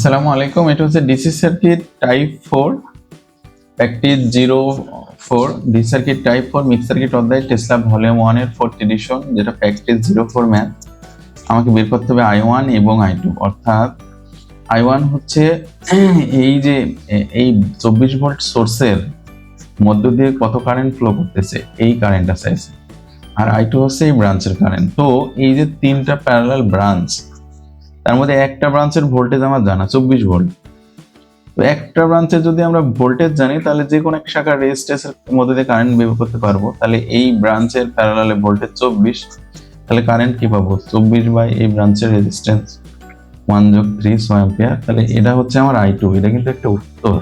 আসসালামু আলাইকুম। এটা হচ্ছে DC circuit type 4 practice 04 DC circuit type 4 mix circuit অধ্যায় টেসলা ভলিউম 1 এর 4th এডিশন, যেটা প্র্যাকটিস 04 ম্যাথ। আমাকে বের করতে হবে I1 এবং I2। অর্থাৎ I1 হচ্ছে এই যে এই 24 ভোল্ট সোর্সের মধ্য দিয়ে কত কারেন্ট ফ্লো করতেছে, এই কারেন্টটা চাইছে। আর I2 হচ্ছে এই ব্রাঞ্চের কারেন্ট। তো এই যে তিনটা প্যারালাল ব্রাঞ্চ, তার মধ্যে একটা ব্রাঞ্চের ভোল্টেজ আমার জানা 24 ভোল্ট। তো একটা ব্রাঞ্চে যদি আমরা ভোল্টেজ জানি, তাহলে যে কোনো এক শাখার রেজিস্ট্যান্সের মধ্যে দিয়ে কারেন্ট বের করতে পারবো। তাহলে এই ব্রাঞ্চের প্যারালালে ভোল্টেজ 24, তাহলে কারেন্ট কি পাবো 24 বাই এই ব্রাঞ্চের রেজিস্ট্যান্স 1 যোগ 3 6 অ্যাম্পিয়ার। তাহলে এটা হচ্ছে আমার I2। এটা কিন্তু একটা উত্তর।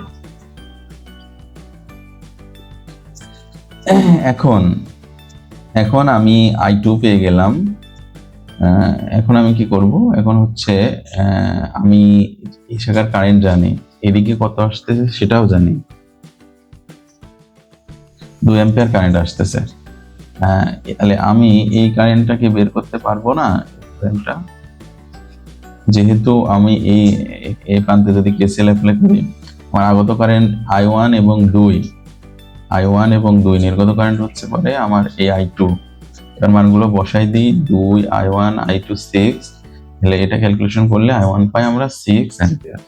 এখন আমি I2 পেয়ে গেলাম। এখন আমি কি করব? এখন হচ্ছে আমি এই শাখার কারেন্ট জানি, এদিকে কত আসতেছে সেটাও জানি, 2 অ্যাম্পিয়ার কারেন্ট আসতেছে। তাহলে আমি এই কারেন্টটাকে বের করতে পারবো না। কারেন্টটা যেহেতু আমি এই প্রান্তে যদি কেসিএল অ্যাপ্লাই করি, আমার আগত কারেন্ট I1 এবং 2 নির্গত কারেন্ট হচ্ছে পরে আমার এই I2। এর মানগুলো বসাই দিই, 2 I1 I2 6। তাহলে এটা ক্যালকুলেশন করলে I1 পাই আমরা 6 অ্যাম্পিয়ার।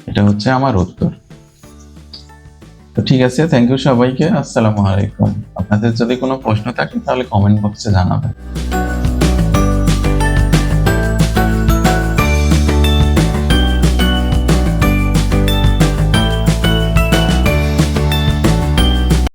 এটা হচ্ছে আমার উত্তর। তো ঠিক আছে, থ্যাংক ইউ সবাইকে। আসসালামু আলাইকুম। আপনাদের যদি কোনো প্রশ্ন থাকে তাহলে কমেন্ট বক্সে জানাবেন।